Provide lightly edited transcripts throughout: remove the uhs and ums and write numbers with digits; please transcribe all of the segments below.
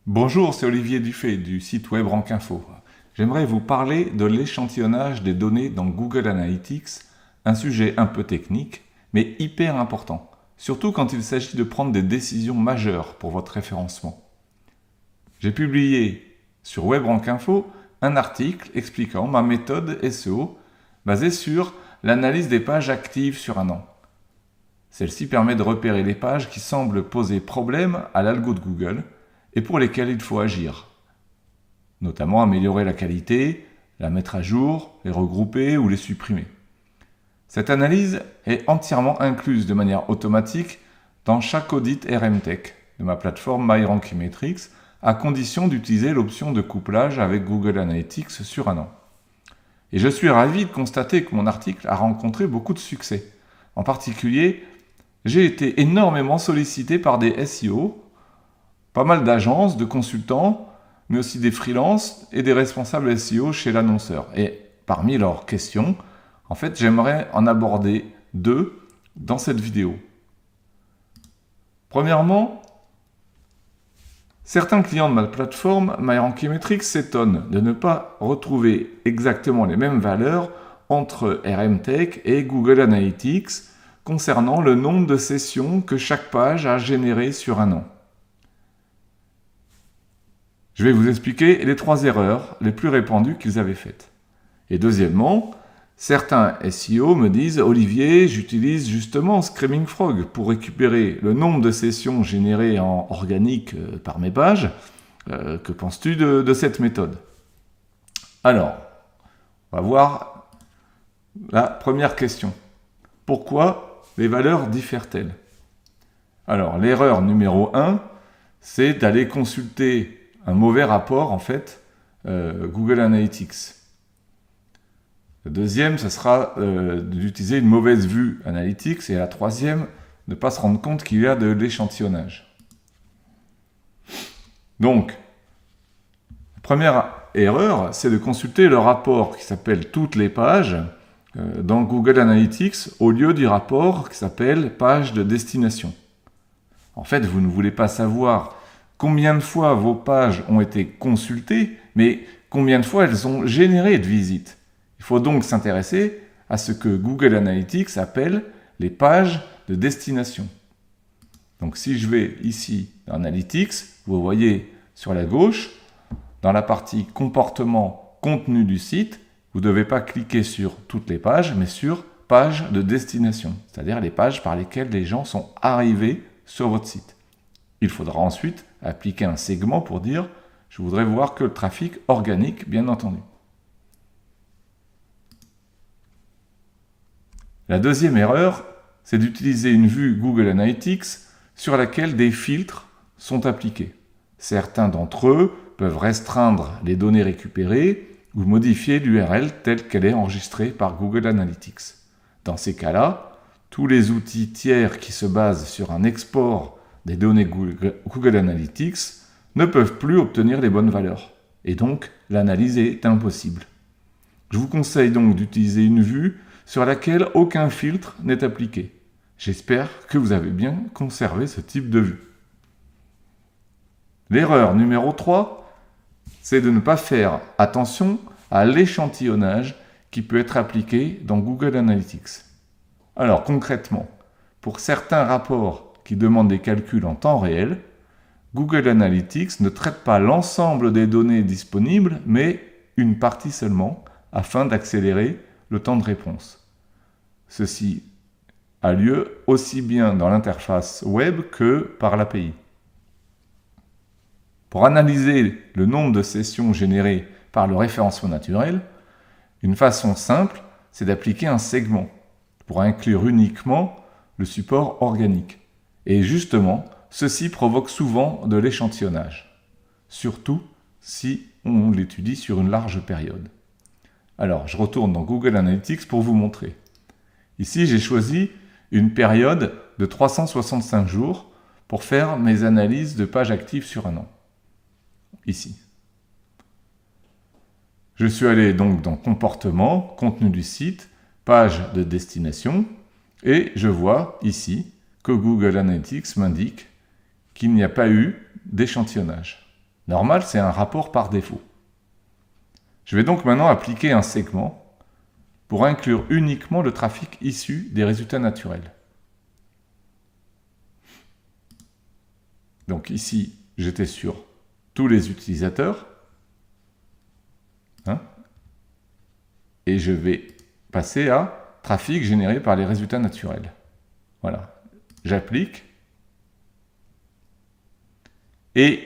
Bonjour, c'est Olivier Dufay du site web Rankinfo. J'aimerais vous parler de l'échantillonnage des données dans Google Analytics, un sujet un peu technique, mais hyper important, surtout quand il s'agit de prendre des décisions majeures pour votre référencement. J'ai publié sur Web Rankinfo un article expliquant ma méthode SEO basée sur l'analyse des pages actives sur un an. Celle-ci permet de repérer les pages qui semblent poser problème à l'algo de Google et pour lesquelles il faut agir. Notamment améliorer la qualité, la mettre à jour, les regrouper ou les supprimer. Cette analyse est entièrement incluse de manière automatique dans chaque audit RMTech de ma plateforme MyRankimetrics, à condition d'utiliser l'option de couplage avec Google Analytics sur un an. Et je suis ravi de constater que mon article a rencontré beaucoup de succès. En particulier, j'ai été énormément sollicité par des SEO, pas mal d'agences, de consultants, mais aussi des freelances et des responsables SEO chez l'annonceur. Et parmi leurs questions, en fait, j'aimerais en aborder deux dans cette vidéo. Premièrement, certains clients de ma plateforme MyRankimetrics s'étonnent de ne pas retrouver exactement les mêmes valeurs entre RMTech et Google Analytics concernant le nombre de sessions que chaque page a généré sur un an. Je vais vous expliquer les 3 erreurs les plus répandues qu'ils avaient faites. Et deuxièmement, certains SEO me disent « Olivier, j'utilise justement Screaming Frog pour récupérer le nombre de sessions générées en organique par mes pages. Que penses-tu de cette méthode ?» Alors, on va voir la première question. Pourquoi les valeurs diffèrent-elles? Alors, l'erreur numéro 1, c'est d'aller consulter un mauvais rapport, en fait, Google Analytics. Le deuxième, ce sera d'utiliser une mauvaise vue Analytics. Et la troisième, ne pas se rendre compte qu'il y a de l'échantillonnage. Donc, la première erreur, c'est de consulter le rapport qui s'appelle « Toutes les pages » dans Google Analytics au lieu du rapport qui s'appelle « Page de destination ». En fait, vous ne voulez pas savoir combien de fois vos pages ont été consultées, mais combien de fois elles ont généré de visites. Il faut donc s'intéresser à ce que Google Analytics appelle les pages de destination. Donc si je vais ici dans Analytics, vous voyez sur la gauche, dans la partie comportement contenu du site, vous ne devez pas cliquer sur toutes les pages, mais sur pages de destination, c'est-à-dire les pages par lesquelles les gens sont arrivés sur votre site. Il faudra ensuite appliquer un segment pour dire « je voudrais voir que le trafic organique, bien entendu ». La deuxième erreur, c'est d'utiliser une vue Google Analytics sur laquelle des filtres sont appliqués. Certains d'entre eux peuvent restreindre les données récupérées ou modifier l'URL telle qu'elle est enregistrée par Google Analytics. Dans ces cas-là, tous les outils tiers qui se basent sur un export des données Google Analytics ne peuvent plus obtenir les bonnes valeurs. Et donc, l'analyse est impossible. Je vous conseille donc d'utiliser une vue sur laquelle aucun filtre n'est appliqué. J'espère que vous avez bien conservé ce type de vue. L'erreur numéro 3, c'est de ne pas faire attention à l'échantillonnage qui peut être appliqué dans Google Analytics. Alors concrètement, pour certains rapports qui demandent des calculs en temps réel, Google Analytics ne traite pas l'ensemble des données disponibles, mais une partie seulement, afin d'accélérer le temps de réponse. Ceci a lieu aussi bien dans l'interface web que par l'API. Pour analyser le nombre de sessions générées par le référencement naturel, une façon simple, c'est d'appliquer un segment pour inclure uniquement le support organique. Et justement, ceci provoque souvent de l'échantillonnage, surtout si on l'étudie sur une large période. Alors, je retourne dans Google Analytics pour vous montrer. Ici, j'ai choisi une période de 365 jours pour faire mes analyses de pages actives sur un an. Ici. Je suis allé donc dans Comportement, Contenu du site, Page de destination, et je vois ici que Google Analytics m'indique qu'il n'y a pas eu d'échantillonnage. Normal, c'est un rapport par défaut. Je vais donc maintenant appliquer un segment pour inclure uniquement le trafic issu des résultats naturels. Donc ici, j'étais sur tous les utilisateurs. Et je vais passer à trafic généré par les résultats naturels. Voilà. J'applique. Et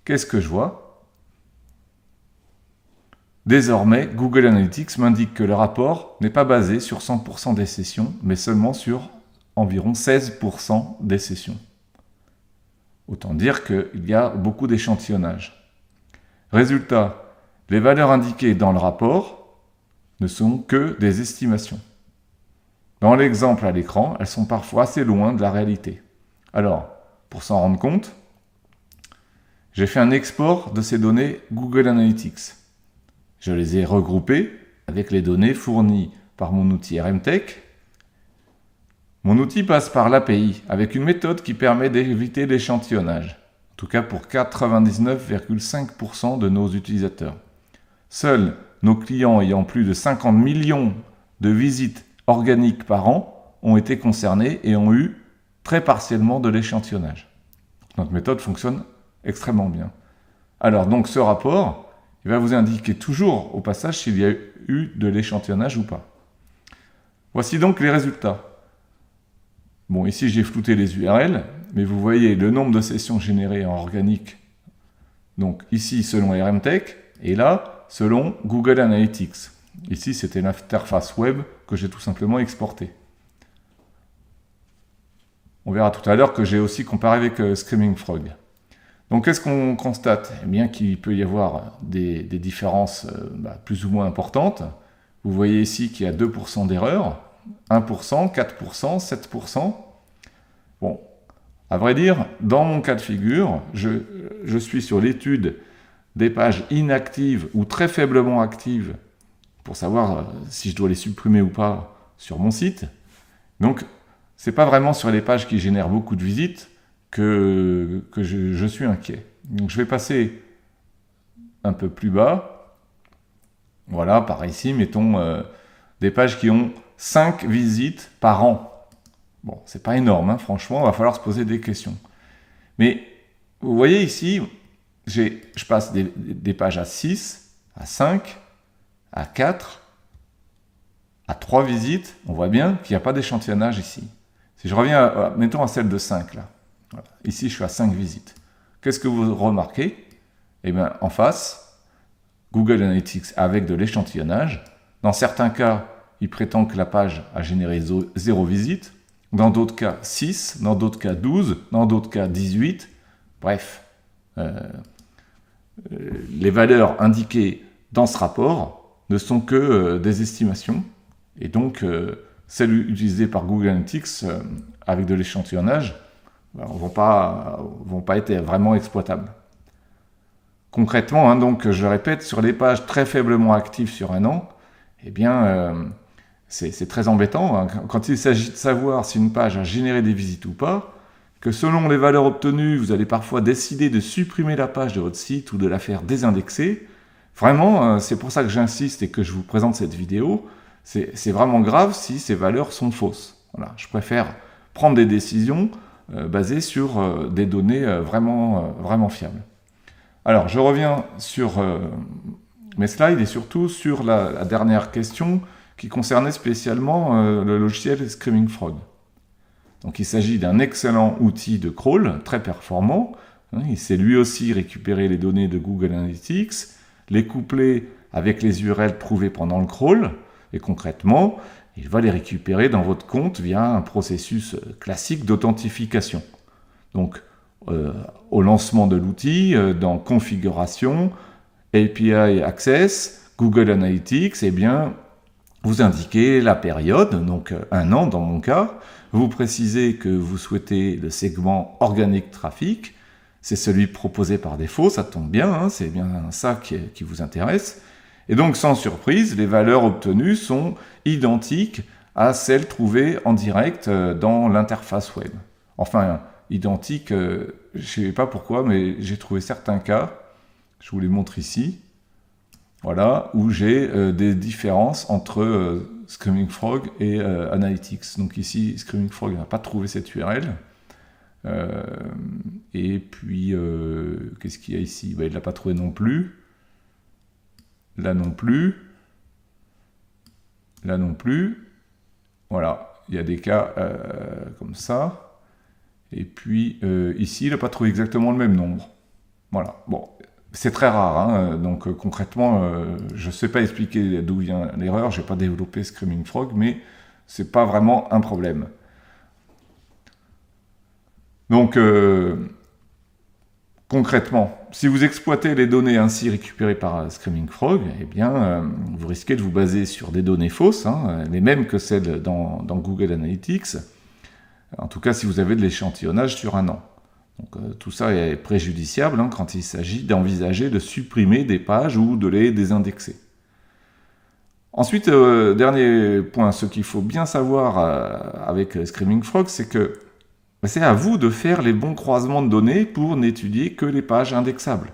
qu'est-ce que je vois? Désormais, Google Analytics m'indique que le rapport n'est pas basé sur 100% des sessions, mais seulement sur environ 16% des sessions. Autant dire qu'il y a beaucoup d'échantillonnage. Résultat, les valeurs indiquées dans le rapport ne sont que des estimations. Dans l'exemple à l'écran, elles sont parfois assez loin de la réalité. Alors, pour s'en rendre compte, j'ai fait un export de ces données Google Analytics. Je les ai regroupées avec les données fournies par mon outil RMTech. Mon outil passe par l'API avec une méthode qui permet d'éviter l'échantillonnage, en tout cas pour 99,5% de nos utilisateurs. Seuls nos clients ayant plus de 50 millions de visites organiques par an ont été concernés et ont eu très partiellement de l'échantillonnage. Notre méthode fonctionne extrêmement bien. Alors donc ce rapport, il va vous indiquer toujours au passage s'il y a eu de l'échantillonnage ou pas. Voici donc les résultats. Bon, ici j'ai flouté les URL, mais vous voyez le nombre de sessions générées en organique. Donc ici selon RMTech, et là selon Google Analytics. Ici c'était l'interface web que j'ai tout simplement exportée. On verra tout à l'heure que j'ai aussi comparé avec Screaming Frog. Donc qu'est-ce qu'on constate? Eh bien qu'il peut y avoir des différences plus ou moins importantes. Vous voyez ici qu'il y a 2% d'erreurs, 1%, 4%, 7%. Bon, à vrai dire, dans mon cas de figure, je suis sur l'étude des pages inactives ou très faiblement actives pour savoir si je dois les supprimer ou pas sur mon site. Donc, c'est pas vraiment sur les pages qui génèrent beaucoup de visites que je suis inquiet. Donc, je vais passer un peu plus bas. Voilà, par ici, mettons des pages qui ont 5 visites par an. Bon, c'est pas énorme, franchement, il va falloir se poser des questions. Mais vous voyez ici, je passe des pages à 6, à 5, à 4, à 3 visites. On voit bien qu'il n'y a pas d'échantillonnage ici. Si je reviens, mettons à celle de 5, là. Voilà. Ici, je suis à 5 visites. Qu'est-ce que vous remarquez? Eh bien, en face, Google Analytics avec de l'échantillonnage. Dans certains cas, il prétend que la page a généré 0 visite. Dans d'autres cas, 6. Dans d'autres cas, 12. Dans d'autres cas, 18. Bref, les valeurs indiquées dans ce rapport ne sont que des estimations. Et donc, celles utilisées par Google Analytics avec de l'échantillonnage ne vont pas être vraiment exploitables. Concrètement, donc, je le répète, sur les pages très faiblement actives sur un an, eh bien, c'est très embêtant quand il s'agit de savoir si une page a généré des visites ou pas, que selon les valeurs obtenues, vous allez parfois décider de supprimer la page de votre site ou de la faire désindexer. Vraiment, c'est pour ça que j'insiste et que je vous présente cette vidéo. C'est vraiment grave si ces valeurs sont fausses. Voilà, je préfère prendre des décisions basées sur des données vraiment fiables. Alors, je reviens sur mes slides et surtout sur la dernière question qui concernait spécialement le logiciel Screaming Frog. Donc il s'agit d'un excellent outil de crawl, très performant. Il sait lui aussi récupérer les données de Google Analytics, les coupler avec les URL trouvées pendant le crawl, et concrètement, il va les récupérer dans votre compte via un processus classique d'authentification. Donc au lancement de l'outil, dans Configuration, API Access, Google Analytics, eh bien, vous indiquez la période, donc 1 an dans mon cas. Vous précisez que vous souhaitez le segment organique trafic. C'est celui proposé par défaut, ça tombe bien, c'est bien ça qui vous intéresse. Et donc, sans surprise, les valeurs obtenues sont identiques à celles trouvées en direct dans l'interface web. Enfin, identiques, je ne sais pas pourquoi, mais j'ai trouvé certains cas Je vous les montre ici. Voilà, où j'ai des différences entre Screaming Frog et Analytics. Donc ici, Screaming Frog n'a pas trouvé cette URL. Et puis, qu'est-ce qu'il y a ici? Il ne l'a pas trouvé non plus. Là non plus. Là non plus. Voilà, il y a des cas comme ça. Et puis, ici, il n'a pas trouvé exactement le même nombre. Voilà, bon. C'est très rare, hein. Donc concrètement, je ne sais pas expliquer d'où vient l'erreur, je n'ai pas développé Screaming Frog, mais ce n'est pas vraiment un problème. Donc concrètement, si vous exploitez les données ainsi récupérées par Screaming Frog, eh bien, vous risquez de vous baser sur des données fausses, hein, les mêmes que celles dans Google Analytics, en tout cas si vous avez de l'échantillonnage sur un an. Donc, tout ça est préjudiciable hein, quand il s'agit d'envisager de supprimer des pages ou de les désindexer. Ensuite, dernier point, ce qu'il faut bien savoir avec Screaming Frog, c'est que c'est à vous de faire les bons croisements de données pour n'étudier que les pages indexables.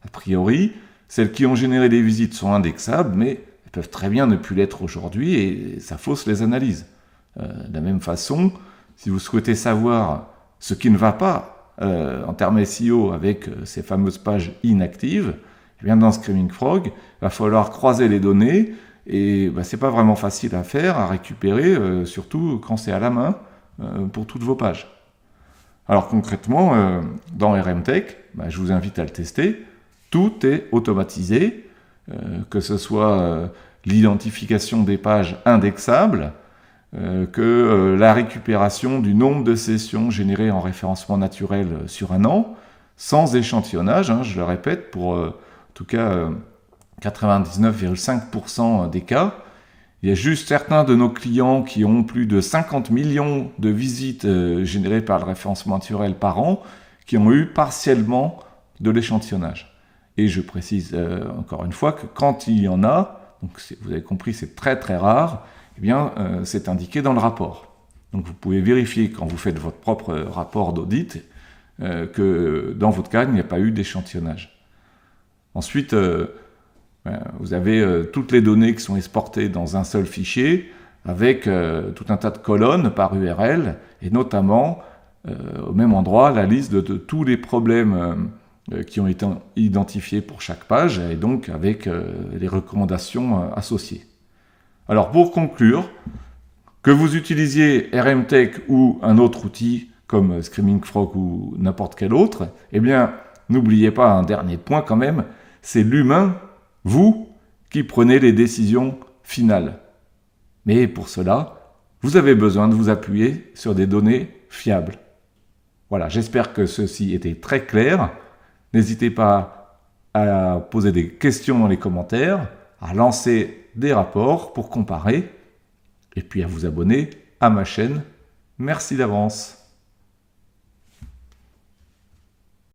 A priori, celles qui ont généré des visites sont indexables, mais elles peuvent très bien ne plus l'être aujourd'hui et ça fausse les analyses. De la même façon, si vous souhaitez savoir ce qui ne va pas en termes SEO avec ces fameuses pages inactives, eh bien dans Screaming Frog, il va falloir croiser les données et c'est pas vraiment facile à faire, à récupérer, surtout quand c'est à la main pour toutes vos pages. Alors concrètement, dans RMTech, je vous invite à le tester, tout est automatisé, que ce soit l'identification des pages indexables, que la récupération du nombre de sessions générées en référencement naturel sur un an, sans échantillonnage, hein, je le répète, pour en tout cas 99,5% des cas. Il y a juste certains de nos clients qui ont plus de 50 millions de visites générées par le référencement naturel par an, qui ont eu partiellement de l'échantillonnage. Et je précise encore une fois que quand il y en a, donc vous avez compris c'est très très rare, eh bien, c'est indiqué dans le rapport. Donc vous pouvez vérifier quand vous faites votre propre rapport d'audit que dans votre cas, il n'y a pas eu d'échantillonnage. Ensuite, vous avez toutes les données qui sont exportées dans un seul fichier avec tout un tas de colonnes par URL et notamment au même endroit la liste de tous les problèmes qui ont été identifiés pour chaque page et donc avec les recommandations associées. Alors pour conclure, que vous utilisiez RMTech ou un autre outil comme Screaming Frog ou n'importe quel autre, eh bien n'oubliez pas un dernier point quand même, c'est l'humain, vous, qui prenez les décisions finales. Mais pour cela, vous avez besoin de vous appuyer sur des données fiables. Voilà, j'espère que ceci était très clair. N'hésitez pas à poser des questions dans les commentaires, à lancer des rapports pour comparer, et puis à vous abonner à ma chaîne. Merci d'avance.